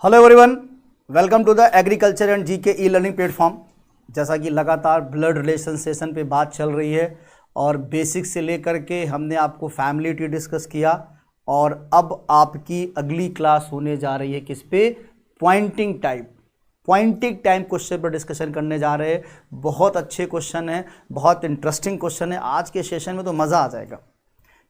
Hello everyone, welcome to the agriculture and GK e learning platform. जैसा कि लगातार blood relation session पे बात चल रही है और बेसिक से लेकर के हमने आपको फैमिली ट्री डिस्कस किया और अब आपकी अगली क्लास होने जा रही है किस पे? पॉइंटिंग टाइप क्वेश्चन पर डिस्कशन करने जा रहे हैं। बहुत अच्छे क्वेश्चन हैं, बहुत इंटरेस्टिंग क्वेश्चन है। आज के सेशन में तो मज़ा आ जाएगा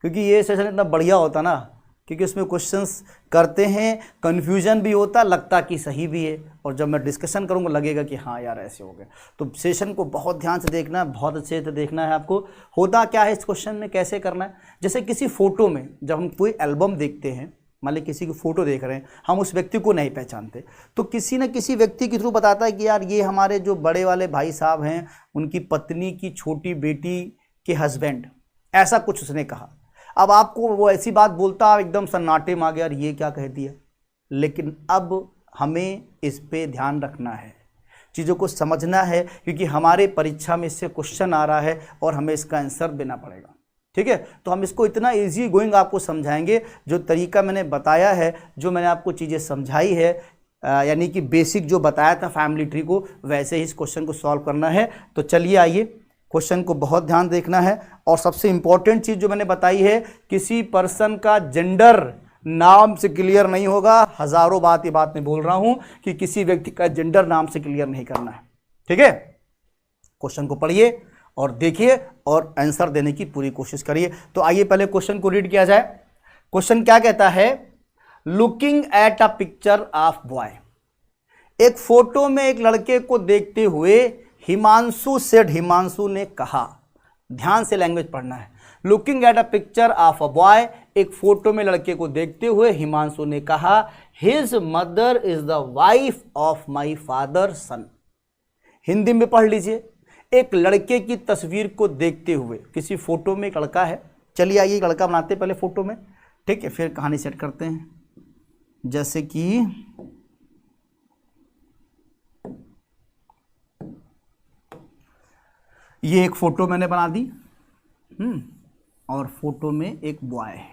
क्योंकि ये सेशन इतना बढ़िया होता ना, क्योंकि उसमें क्वेश्चंस करते हैं, कन्फ्यूजन भी होता, लगता कि सही भी है, और जब मैं डिस्कशन करूंगा लगेगा कि हाँ यार ऐसे हो गया। तो सेशन को बहुत ध्यान से देखना है, बहुत अच्छे से देखना है आपको। होता क्या है इस क्वेश्चन में, कैसे करना है? जैसे किसी फोटो में जब हम कोई एल्बम देखते हैं, मान ली किसी की फ़ोटो देख रहे हैं, हम उस व्यक्ति को नहीं पहचानते, तो किसी न किसी व्यक्ति के थ्रू बताता है कि यार ये हमारे जो बड़े वाले भाई साहब हैं, उनकी पत्नी की छोटी बेटी के हस्बैंड, ऐसा कुछ उसने कहा। अब आपको वो ऐसी बात बोलता, आप एकदम सन्नाटे में आ गया, यार ये क्या कह दिया। लेकिन अब हमें इस पे ध्यान रखना है, चीज़ों को समझना है, क्योंकि हमारे परीक्षा में इससे क्वेश्चन आ रहा है और हमें इसका आंसर देना पड़ेगा। ठीक है, तो हम इसको इतना इजी गोइंग आपको समझाएंगे। जो तरीका मैंने बताया है, जो मैंने आपको चीज़ें समझाई है, यानी कि बेसिक जो बताया था फैमिली ट्री को, वैसे ही इस क्वेश्चन को सॉल्व करना है। तो चलिए आइए, क्वेश्चन को बहुत ध्यान देखना है। और सबसे इंपॉर्टेंट चीज़ जो मैंने बताई है, किसी पर्सन का जेंडर नाम से क्लियर नहीं होगा। हजारों बात ये बात मैं बोल रहा हूं कि किसी व्यक्ति का जेंडर नाम से क्लियर नहीं करना है। ठीक है, क्वेश्चन को पढ़िए और देखिए और आंसर देने की पूरी कोशिश करिए। तो आइए पहले क्वेश्चन को रीड किया जाए। क्वेश्चन क्या कहता है? Looking at a picture of boy. एक फोटो में एक लड़के को देखते हुए हिमांशु सेड, हिमांशु ने कहा। ध्यान से लैंग्वेज पढ़ना है। Looking at a picture of a boy, एक फोटो में लड़के को देखते हुए हिमांशु ने कहा, his mother is the wife of my father son. Hindi में पढ़ लीजिए। एक लड़के की तस्वीर को देखते हुए, किसी फोटो में एक लड़का है, चलिए आइए लड़का बनाते पहले फोटो में, ठीक है, फिर कहानी सेट करते हैं। जैसे कि ये एक फोटो मैंने बना दी, और फोटो में एक बॉय है,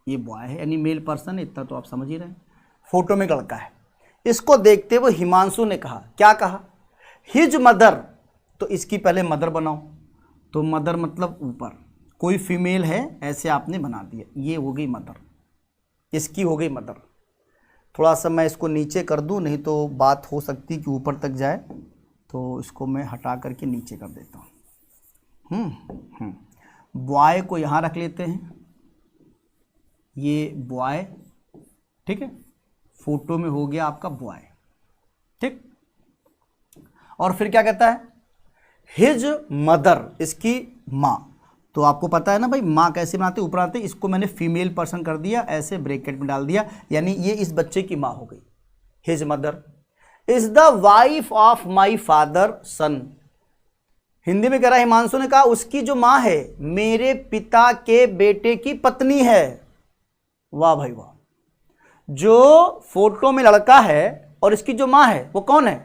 ये बॉय है यानी मेल पर्सन, इतना तो आप समझ ही रहे हैं। फोटो में एक लड़का है, इसको देखते हुए हिमांशु ने कहा, क्या कहा? हिज मदर, तो इसकी पहले मदर बनाओ, तो मदर मतलब ऊपर कोई फीमेल है ऐसे आपने बना दिया, ये हो गई मदर, इसकी हो गई मदर। थोड़ा सा मैं इसको नीचे कर दूं, नहीं तो बात हो सकती कि ऊपर तक जाए, तो इसको मैं हटा करके नीचे कर देता हूँ। बॉय को यहाँ रख लेते हैं, ये बॉय, ठीक है, फोटो में हो गया आपका बॉय, ठीक। और फिर क्या कहता है? हिज मदर, इसकी माँ। तो आपको पता है ना भाई, माँ कैसे बनाते, ऊपर आते, इसको मैंने फीमेल पर्सन कर दिया, ऐसे ब्रैकेट में डाल दिया, यानी ये इस बच्चे की माँ हो गई। His mother is the wife of my father son. Hindi में कह रहा है, हिमांशु ने कहा उसकी जो माँ है मेरे पिता के बेटे की पत्नी है। वाह भाई वाह, जो फोटो में लड़का है और इसकी जो माँ है वो कौन है?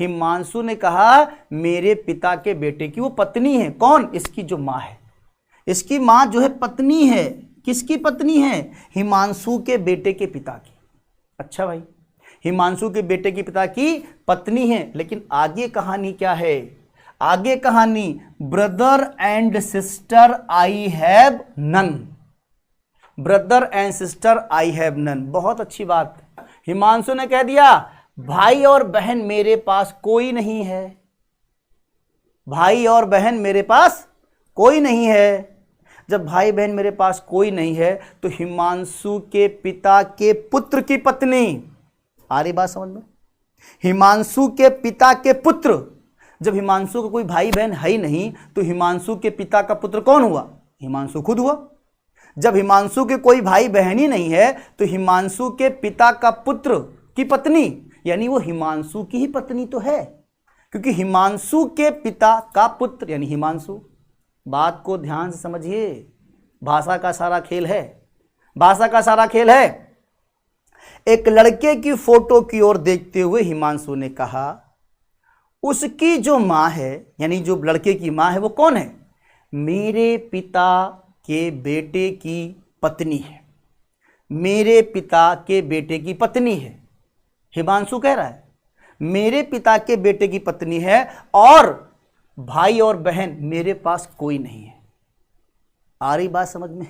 हिमांशु ने कहा मेरे पिता के बेटे की वो पत्नी है। कौन? इसकी जो माँ है, इसकी माँ जो है पत्नी है। किसकी पत्नी है? हिमांशु के बेटे के पिता की। अच्छा भाई, हिमांशु के बेटे के पिता की पत्नी है, लेकिन आगे कहानी क्या है? आगे कहानी, brother and sister I have none. Brother and sister I have none, बहुत अच्छी बात। हिमांशु ने कह दिया भाई और बहन मेरे पास कोई नहीं है, भाई और बहन मेरे पास कोई नहीं है। जब भाई बहन मेरे पास कोई नहीं है, तो हिमांशु के पिता के पुत्र की पत्नी, आ रही बात समझ में? हिमांशु के पिता के पुत्र, जब हिमांशु का कोई भाई बहन है ही नहीं, तो हिमांशु के पिता का पुत्र कौन हुआ? हिमांशु खुद हुआ। जब हिमांशु के कोई भाई बहन ही नहीं है, तो हिमांशु के पिता का पुत्र की पत्नी, यानी वो हिमांशु की ही पत्नी तो है, क्योंकि हिमांशु के पिता का पुत्र यानी हिमांशु। बात को ध्यान से समझिए, भाषा का सारा खेल है, भाषा का सारा खेल है। एक लड़के की फोटो की ओर देखते हुए हिमांशु ने कहा उसकी जो माँ है, यानी जो लड़के की माँ है वो कौन है? मेरे पिता के बेटे की पत्नी है। मेरे पिता के बेटे की पत्नी है। हिमांशु कह रहा है मेरे पिता के बेटे की पत्नी है और भाई और बहन मेरे पास कोई नहीं है। आ रही बात समझ में?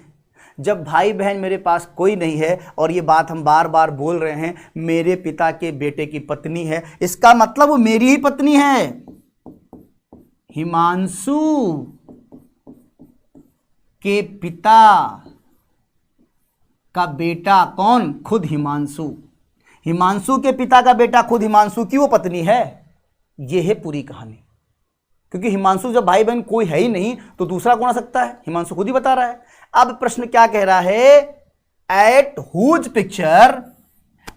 जब भाई बहन मेरे पास कोई नहीं है और ये बात हम बार बार बोल रहे हैं मेरे पिता के बेटे की पत्नी है, इसका मतलब वो मेरी ही पत्नी है। हिमांशु के पिता का बेटा कौन? खुद हिमांशु। हिमांशु के पिता का बेटा खुद हिमांशु की वो पत्नी है। ये है पूरी कहानी। क्योंकि हिमांशु जब भाई बहन कोई है ही नहीं तो दूसरा कौन आ सकता है? हिमांशु खुद ही बता रहा है। अब प्रश्न क्या कह रहा है? At whose picture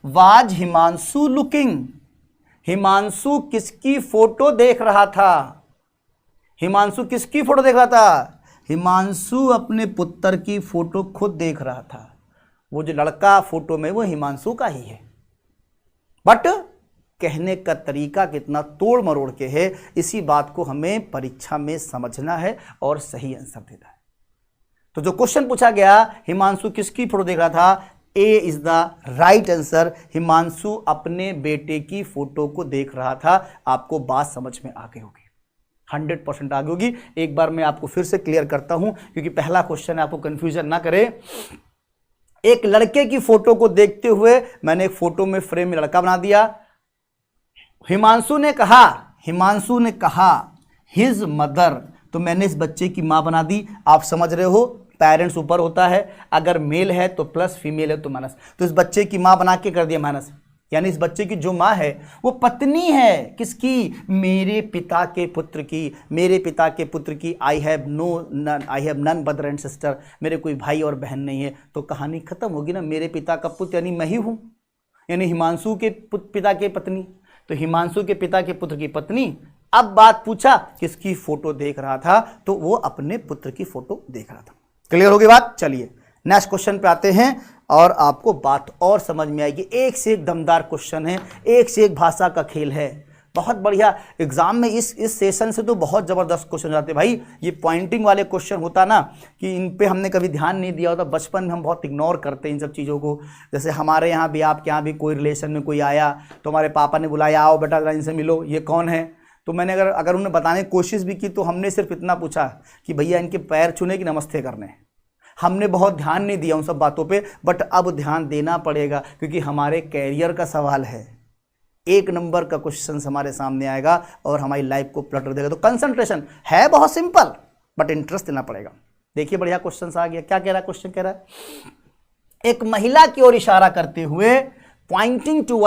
was Himanshu looking? Himanshu किसकी फोटो देख रहा था? हिमांशु किसकी फोटो देख रहा था? हिमांशु अपने पुत्र की फोटो खुद देख रहा था। वो जो लड़का फोटो में वो हिमांशु का ही है, बट कहने का तरीका कितना तोड़ मरोड़ के है, इसी बात को हमें परीक्षा में समझना है और सही आंसर देना है। तो जो क्वेश्चन पूछा गया हिमांशु किसकी फोटो देख रहा था, A is the right answer. Himanshu अपने बेटे की फोटो को देख रहा था। आपको बात समझ में आ गई होगी, 100% आ गई होगी। एक बार मैं आपको फिर से क्लियर करता हूं क्योंकि पहला क्वेश्चन है, आपको कंफ्यूजन ना करे। एक लड़के की फोटो को देखते हुए मैंने एक फोटो में फ्रेम में लड़का बना दिया। हिमांशु ने कहा हिज मदर, तो मैंने इस बच्चे की मां बना दी। आप समझ रहे हो, पेरेंट्स ऊपर होता है, अगर मेल है तो प्लस, फीमेल है तो माइनस। तो इस बच्चे की मां बना के कर दिया माइनस, यानी इस बच्चे की जो मां है वो पत्नी है किसकी? मेरे पिता के पुत्र की। मेरे पिता के पुत्र की। I have none brother and sister, मेरे कोई भाई और बहन नहीं है। तो कहानी खत्म होगी ना। मेरे पिता का पुत्र यानी मैं ही हूं, यानी हिमांशु के पिता के पत्नी। तो हिमांशु के पिता के पुत्र की पत्नी। अब बात पूछा किसकी फोटो देख रहा था, तो वो अपने पुत्र की फोटो देख रहा था। क्लियर हो गई बात? चलिए नेक्स्ट क्वेश्चन पे आते हैं और आपको बात और समझ में आएगी। एक से एक दमदार क्वेश्चन है, एक से एक भाषा का खेल है, बहुत बढ़िया। एग्जाम में इस सेशन से तो बहुत जबरदस्त क्वेश्चन आते हैं भाई। ये पॉइंटिंग वाले क्वेश्चन होता ना कि इन पे हमने कभी ध्यान नहीं दिया होता, बचपन में हम बहुत इग्नोर करते हैं इन सब चीज़ों को। जैसे हमारे यहाँ भी, आपके यहाँ भी कोई रिलेशन में कोई आया तो हमारे पापा ने बुलाया, आओ बेटा जरा इनसे मिलो, ये कौन है? तो मैंने अगर उन्हें बताने की कोशिश भी की तो हमने सिर्फ इतना पूछा कि भैया इनके पैर छूने कि नमस्ते करने। हमने बहुत ध्यान नहीं दिया उन सब बातों पे, बट अब ध्यान देना पड़ेगा क्योंकि हमारे कैरियर का सवाल है। 1 नंबर का क्वेश्चन हमारे सामने आएगा और हमारी लाइफ को पलट देगा। तो कंसंट्रेशन है बहुत सिंपल, बट इंटरेस्ट देना पड़ेगा। देखिए बढ़िया क्वेश्चन आ गया। क्या कह रहा है क्वेश्चन? कह रहा है एक महिला की ओर इशारा करते हुए, पॉइंटिंग टू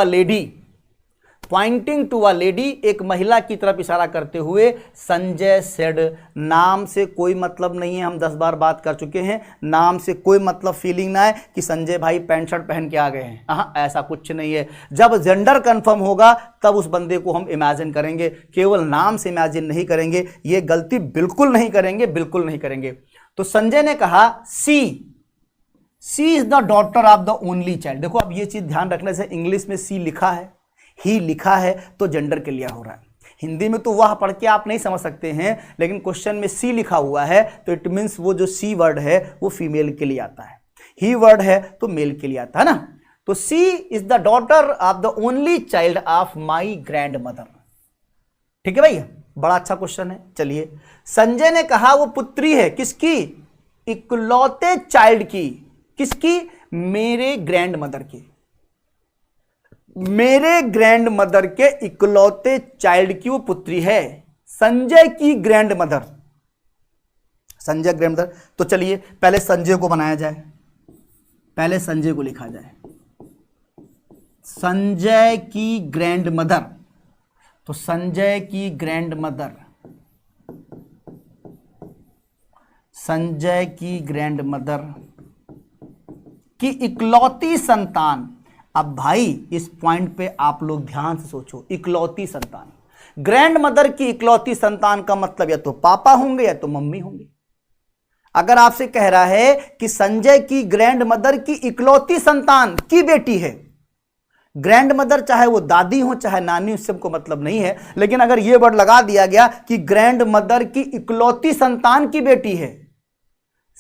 अ लेडी, एक महिला की तरफ इशारा करते हुए, संजय सेड, नाम से कोई मतलब नहीं है, हम 10 बार बात कर चुके हैं। नाम से कोई मतलब फीलिंग ना है कि संजय भाई पैंट शर्ट पहन के आ गए हैं, हाँ ऐसा कुछ नहीं है। जब जेंडर कंफर्म होगा तब उस बंदे को हम इमेजिन करेंगे, केवल नाम से इमेजिन नहीं करेंगे। ये गलती बिल्कुल नहीं करेंगे, बिल्कुल नहीं करेंगे। तो संजय ने कहा she is the daughter of the only child. देखो अब ये चीज ध्यान रखने से, इंग्लिश में सी लिखा है, ही लिखा है तो जेंडर क्लियर हो रहा है। हिंदी में तो वह पढ़ के आप नहीं समझ सकते हैं, लेकिन क्वेश्चन में सी लिखा हुआ है तो इट मीन्स वो जो सी वर्ड है वो फीमेल के लिए आता है, ही वर्ड है तो मेल के लिए आता है ना। तो she is the daughter of the only child of my grandmother. ठीक है भैया, बड़ा अच्छा क्वेश्चन है। चलिए, संजय ने कहा वो पुत्री है किसकी? इकलौते चाइल्ड की। किसकी? मेरे ग्रैंड मदर की। मेरे ग्रैंड मदर के इकलौते चाइल्ड की वो पुत्री है, संजय की grand mother. Sanjay grand mother. तो चलिए पहले संजय को बनाया जाए, पहले संजय को लिखा जाए, संजय की ग्रैंड मदर। तो संजय की ग्रैंड मदर, संजय की ग्रैंड मदर की इकलौती संतान। अब भाई इस पॉइंट पे आप लोग ध्यान से सोचो, इकलौती संतान, ग्रैंड मदर की इकलौती संतान का मतलब या तो पापा होंगे या तो मम्मी होंगे। अगर आपसे कह रहा है कि संजय की ग्रैंड मदर की इकलौती संतान की बेटी है, ग्रैंड मदर चाहे वो दादी हो चाहे नानी, उससे हमको मतलब नहीं है, लेकिन अगर ये वर्ड लगा दिया गया कि ग्रैंड मदर की इकलौती संतान की बेटी है,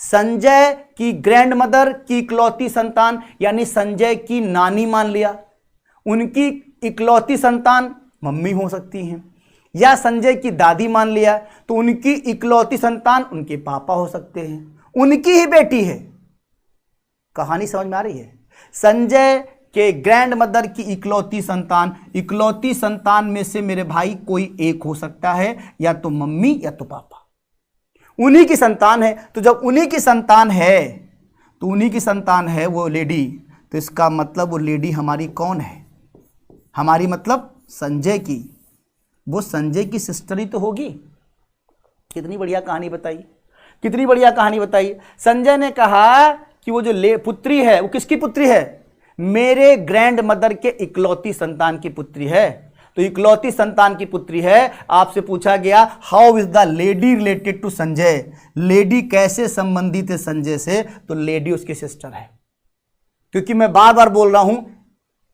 संजय की ग्रैंड मदर की इकलौती संतान यानी संजय की नानी मान लिया, उनकी इकलौती संतान मम्मी हो सकती हैं, या संजय की दादी मान लिया तो उनकी इकलौती संतान उनके पापा हो सकते हैं, उनकी ही बेटी है। कहानी समझ में आ रही है? संजय के ग्रैंड मदर की इकलौती संतान में से मेरे भाई कोई एक हो सकता है, या तो मम्मी या तो पापा, उन्हीं की संतान है। तो जब उन्हीं की संतान है वो लेडी, तो इसका मतलब वो लेडी हमारी कौन है? हमारी मतलब संजय की, वो संजय की सिस्टर ही तो होगी। कितनी बढ़िया कहानी बताई, कितनी बढ़िया कहानी बताई। संजय ने कहा कि वो जो पुत्री है वो किसकी पुत्री है? मेरे ग्रैंड मदर के इकलौती संतान की पुत्री है। तो इकलौती संतान की पुत्री है। आपसे पूछा गया how is the lady related to Sanjay, lady कैसे संबंधित है संजय से? तो लेडी उसकी सिस्टर है। क्योंकि मैं बार बार बोल रहा हूं,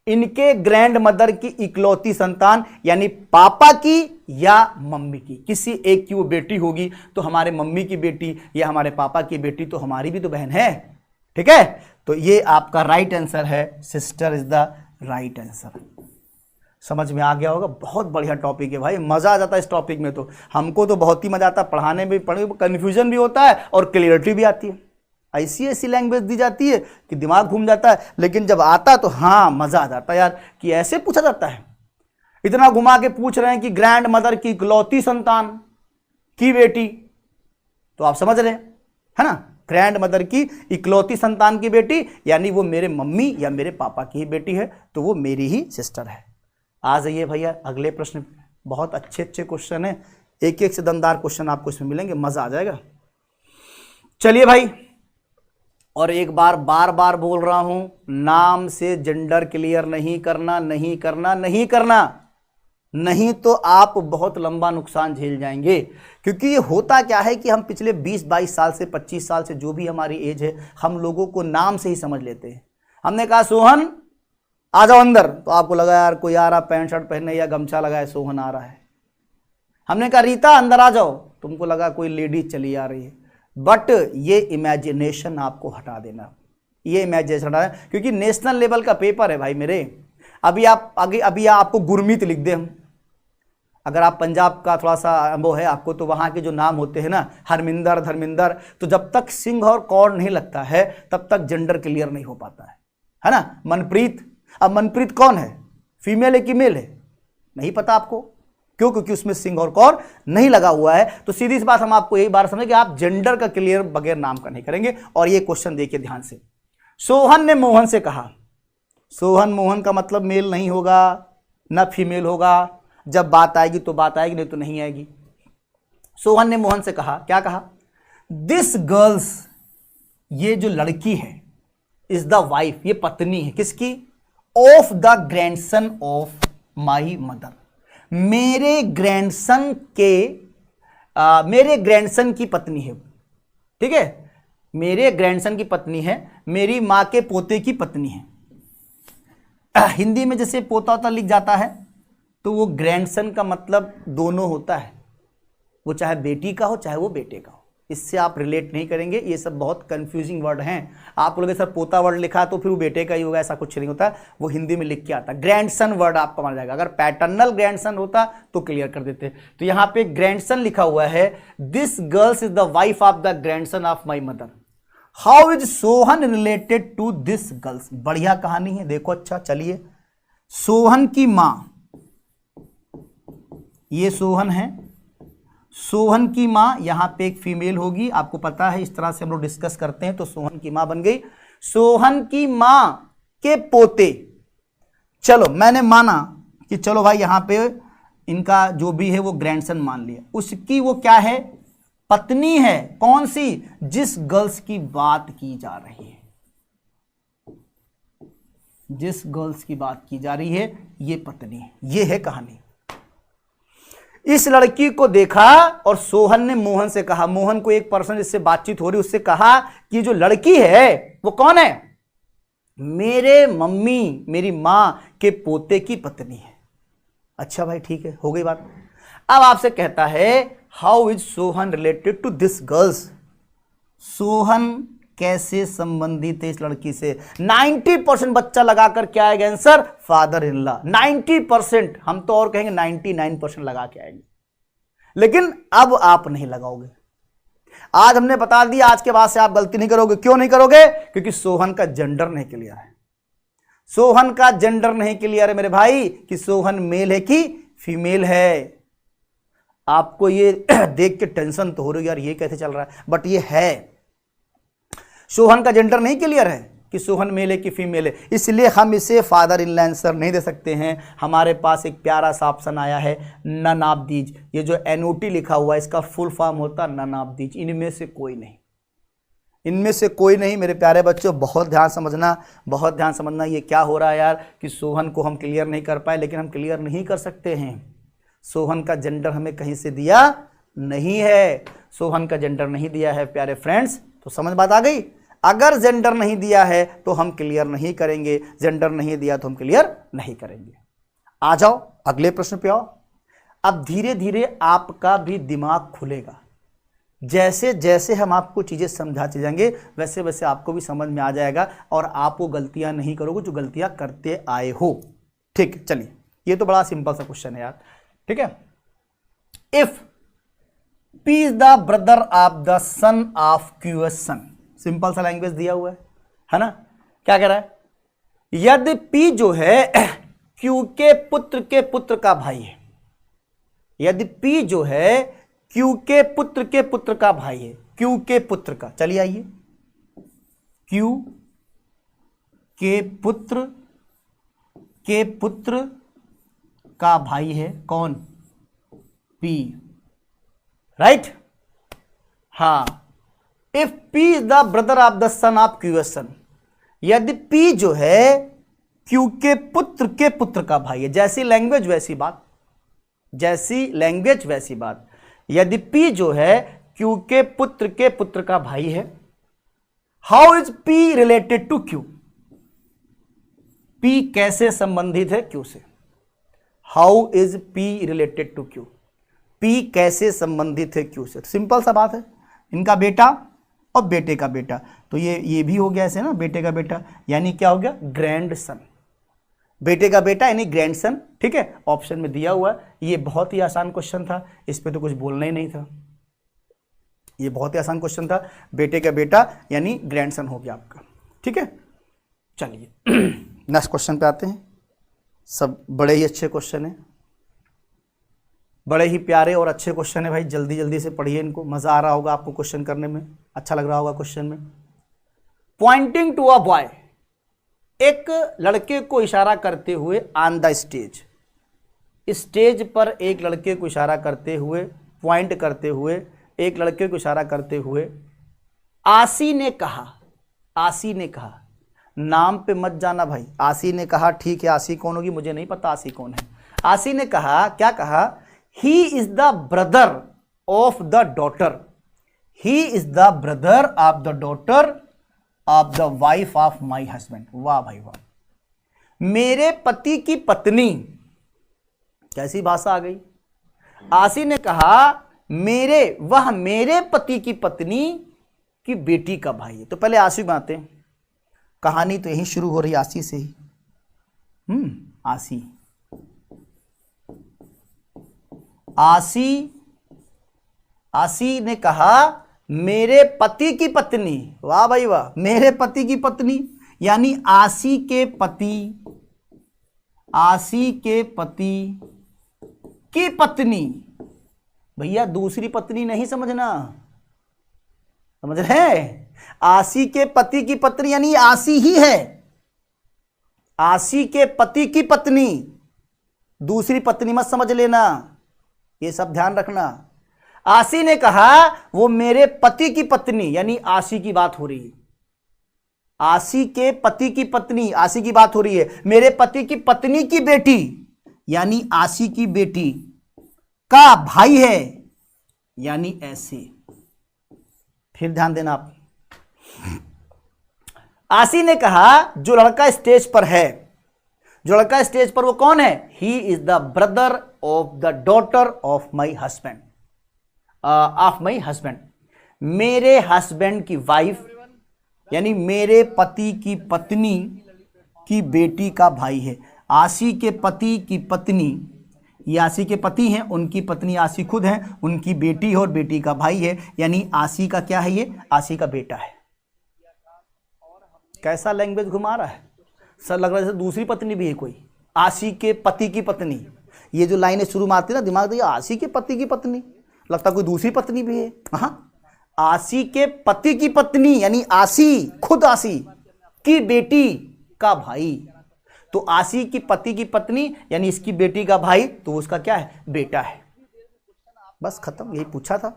इनके ग्रैंड मदर की इकलौती संतान यानी पापा की या मम्मी की, किसी एक की वो बेटी होगी। तो हमारे मम्मी की बेटी या हमारे पापा की बेटी तो हमारी भी तो बहन है। ठीक है, तो ये आपका राइट आंसर है, sister is the right answer. समझ में आ गया होगा। बहुत बढ़िया टॉपिक है भाई, मजा आ जाता है इस टॉपिक में। तो हमको तो बहुत ही मजा आता है पढ़ाने में, पढ़ने में कंफ्यूजन भी होता है और क्लियरिटी भी आती है। ऐसी लैंग्वेज दी जाती है कि दिमाग घूम जाता है, लेकिन जब आता तो हाँ मजा आ जाता है यार, कि ऐसे पूछा जाता है। इतना घुमा के पूछ रहे हैं कि ग्रैंड मदर की इकलौती संतान की बेटी, तो आप समझ रहे हैं है ना, ग्रैंड मदर की इकलौती संतान की बेटी यानी वो मेरे मम्मी या मेरे पापा की ही बेटी है, तो वो मेरी ही सिस्टर है। आ जाइए भैया अगले प्रश्न। बहुत अच्छे क्वेश्चन है, एक एक से दमदार क्वेश्चन आपको इसमें मिलेंगे, मजा आ जाएगा। चलिए भाई, और एक बार बार बोल रहा हूं, नाम से जेंडर क्लियर नहीं करना, नहीं करना, नहीं करना, नहीं तो आप बहुत लंबा नुकसान झेल जाएंगे। क्योंकि ये होता क्या है कि हम पिछले 20-22 साल से 25 साल से जो भी हमारी एज है, हम लोगों को नाम से ही समझ लेते हैं। हमने कहा सोहन आ जाओ अंदर, तो आपको लगा यार कोई आ रहा पैंट शर्ट पहने या गमछा लगाए सोहन आ रहा है। हमने कहा रीता अंदर आ जाओ, तुमको लगा कोई लेडीज चली आ रही है। बट ये इमेजिनेशन आपको हटा देना, ये इमेजिनेशन हटा देना, क्योंकि नेशनल लेवल का पेपर है भाई मेरे। अभी आपको गुरमीत लिख दे हम, अगर आप पंजाब का थोड़ा सा अनुभव है आपको, तो वहाँ के जो नाम होते हैं ना, हरमिंदर, धर्मिंदर, तो जब तक सिंह और कौर नहीं लगता है तब तक जेंडर क्लियर नहीं हो पाता है ना। मनप्रीत, अब मनप्रीत कौन है, फीमेल है कि मेल है, नहीं पता आपको, क्यों? क्योंकि उसमें सिंह और कौर नहीं लगा हुआ है। तो सीधी सी बात हम आपको यही बात समझे कि आप जेंडर का क्लियर बगैर नाम का नहीं करेंगे। और ये क्वेश्चन देखिए ध्यान से, सोहन ने मोहन से कहा, सोहन मोहन का मतलब मेल नहीं होगा ना फीमेल होगा, जब बात आएगी तो बात आएगी, नहीं तो नहीं आएगी। सोहन ने मोहन से कहा, क्या कहा? दिस गर्ल्स, ये जो लड़की है, इज द वाइफ, ये पत्नी है किसकी? Of the grandson of my mother, मेरे ग्रैंडसन की पत्नी है। ठीक है, मेरे ग्रैंडसन की पत्नी है, मेरी मां के पोते की पत्नी है। हिंदी में जैसे पोता होता लिख जाता है, तो वो ग्रैंडसन का मतलब दोनों होता है, वो चाहे बेटी का हो चाहे वो बेटे का हो। इससे आप रिलेट नहीं करेंगे, ये सब बहुत कंफ्यूजिंग वर्ड हैं। आप बोलोगे सर पोता वर्ड लिखा तो फिर वो बेटे का ही होगा, ऐसा कुछ नहीं होता, वो हिंदी में लिख के आता। ग्रैंडसन वर्ड आपका माना जाएगा, अगर पैटर्नल ग्रैंडसन होता तो क्लियर कर देते। तो यहाँ पे ग्रैंडसन लिखा हुआ है, this girls is the wife of the grandson of my mother. How is Sohan related to this girls? बढ़िया कहानी है, देखो। अच्छा चलिए, सोहन की मां, ये सोहन है, सोहन की मां यहां पे एक फीमेल होगी, आपको पता है, इस तरह से हम लोग डिस्कस करते हैं। तो सोहन की मां बन गई, सोहन की मां के पोते। चलो मैंने माना कि चलो भाई यहां पे इनका जो भी है वो ग्रैंडसन मान लिया, उसकी वो क्या है? पत्नी है। कौन सी? जिस गर्ल्स की बात की जा रही है, जिस गर्ल्स की बात की जा रही है ये पत्नी है। ये है कहानी। इस लड़की को देखा और सोहन ने मोहन से कहा, मोहन को एक पर्सन जिससे बातचीत हो रही उससे कहा कि जो लड़की है वो कौन है? मेरे मम्मी, मेरी मां के पोते की पत्नी है। अच्छा भाई ठीक है, हो गई बात। अब आपसे कहता है how is Sohan related to this girls? Sohan कैसे संबंधित है इस लड़की से? 90% बच्चा लगाकर क्या आएगा आंसर? Father in law. 90%, हम तो और कहेंगे 99% लगा के आएंगे, लेकिन अब आप नहीं लगाओगे। आज हमने बता दिया, आज के बाद से आप गलती नहीं करोगे। क्यों नहीं करोगे? क्योंकि सोहन का जेंडर नहीं क्लियर है। सोहन का जेंडर नहीं क्लियर है मेरे भाई, कि सोहन मेल है कि फीमेल है। आपको ये देख के टेंशन तो हो रही है यार, ये कैसे चल रहा है, बट ये है। सोहन का जेंडर नहीं क्लियर है कि सोहन मेल है कि फीमेल है, इसलिए हम इसे फादर इन लॉ आंसर नहीं दे सकते हैं। हमारे पास एक प्यारा सा ऑप्शन आया है, नन ऑफ दीज। ये जो NOT लिखा हुआ है इसका फुल फॉर्म होता है नन ऑफ दीज, इनमें से कोई नहीं। इनमें से कोई नहीं मेरे प्यारे बच्चों, बहुत ध्यान समझना, बहुत ध्यान समझना। ये क्या हो रहा है यार कि सोहन को हम क्लियर नहीं कर पाए, लेकिन हम क्लियर नहीं कर सकते हैं। सोहन का जेंडर हमें कहीं से दिया नहीं है, सोहन का जेंडर नहीं दिया है प्यारे फ्रेंड्स। तो समझ बात आ गई? अगर जेंडर नहीं दिया है तो हम क्लियर नहीं करेंगे, जेंडर नहीं दिया तो हम क्लियर नहीं करेंगे। आ जाओ अगले प्रश्न पे आओ। अब धीरे धीरे आपका भी दिमाग खुलेगा, जैसे जैसे हम आपको चीजें समझाते जाएंगे वैसे वैसे आपको भी समझ में आ जाएगा, और आप वो गलतियां नहीं करोगे जो गलतियां करते आए हो। ठीक, चलिए, ये तो बड़ा सिंपल सा क्वेश्चन है यार। ठीक है, if P is the brother of the son of QS son, simple सा लैंग्वेज दिया हुआ है ना? क्या कह रहा है? यदि P जो है Q के पुत्र का भाई है, यदि P जो है Q के पुत्र का भाई है, Q के पुत्र का, चलिए आइए, Q के पुत्र का भाई है कौन? P, right? हाँ, if P is the brother of the son of QS son, यदि P जो है Q के पुत्र का भाई है, जैसी लैंग्वेज वैसी बात, जैसी लैंग्वेज वैसी बात। यदि P जो है Q के पुत्र का भाई है, how is P related to Q? P कैसे संबंधित है Q से? How is P related to Q? P कैसे संबंधित है Q से? सिंपल सा बात है, इनका बेटा और बेटे का बेटा, तो ये भी हो गया ऐसे ना, बेटे का बेटा यानी क्या हो गया? Grand son. बेटे का बेटा यानी ग्रैंड सन। ठीक है, ऑप्शन में दिया हुआ है। ये बहुत ही आसान क्वेश्चन था, इस पे तो कुछ बोलना ही नहीं था। ये बहुत ही आसान क्वेश्चन था, बेटे का बेटा यानी ग्रैंड सन हो गया आपका। ठीक है, चलिए नेक्स्ट क्वेश्चन पे आते हैं। सब बड़े ही अच्छे क्वेश्चन है, बड़े ही प्यारे और अच्छे क्वेश्चन है भाई। जल्दी जल्दी से पढ़िए इनको, मजा आ रहा होगा आपको क्वेश्चन करने में, अच्छा लग रहा होगा क्वेश्चन में। पॉइंटिंग टू अ बॉय, एक लड़के को इशारा करते हुए ऑन द स्टेज, स्टेज पर एक लड़के को इशारा करते हुए, पॉइंट करते हुए, एक लड़के को इशारा करते हुए आसी ने कहा, आसी ने कहा, नाम पे मत जाना भाई। आसी ने कहा, ठीक है, आसी कौन होगी मुझे नहीं पता, आसी कौन है। आसी ने कहा, क्या कहा? He is the brother of the daughter, he is the brother of the daughter of the wife of my husband. वाह भाई वाह, मेरे पति की पत्नी, कैसी भाषा आ गई। आसी ने कहा वह मेरे पति की पत्नी की बेटी का भाई है। तो पहले आसी बनाते हैं, कहानी तो यहीं शुरू हो रही आसी से ही। आसी, आसी, आसी ने कहा मेरे पति की पत्नी। वाह भाई वाह, मेरे पति की पत्नी यानी आसी के पति, आसी के पति की पत्नी। भैया दूसरी पत्नी नहीं समझना, समझ रहे? आसी के पति की पत्नी यानी आसी ही है, आसी के पति की पत्नी, दूसरी पत्नी मत समझ लेना, ये सब ध्यान रखना। आसी ने कहा वो मेरे पति की पत्नी यानी आसी की बात हो रही है, आसी के पति की पत्नी, आसी की बात हो रही है, मेरे पति की पत्नी की बेटी यानी आसी की बेटी का भाई है यानी ऐसे। फिर ध्यान देना आप, आसी ने कहा जो लड़का स्टेज पर है, जो लड़का स्टेज पर वो कौन है? He is the brother of the daughter of my husband, of my husband. मेरे हस्बैंड की वाइफ यानी मेरे पति की पत्नी की बेटी का भाई है। आशी के पति की पत्नी, ये आशी के पति हैं, उनकी पत्नी आशी खुद हैं, उनकी बेटी है और बेटी का भाई है, यानी आशी का क्या है, ये आशी का बेटा है। कैसा लैंग्वेज घुमा रहा है सर, लग रहा है जैसे दूसरी पत्नी भी है कोई, आशी के पति की पत्नी। ये जो लाइनें शुरू में आती है ना दिमाग में, आशी के पति की पत्नी, लगता कोई दूसरी पत्नी भी है। हाँ, आशी के पति की पत्नी यानी आशी खुद आशी की बेटी का भाई, तो आशी की पति की पत्नी यानी इसकी बेटी का भाई, तो उसका क्या है, बेटा है। बस खत्म, यही पूछा था।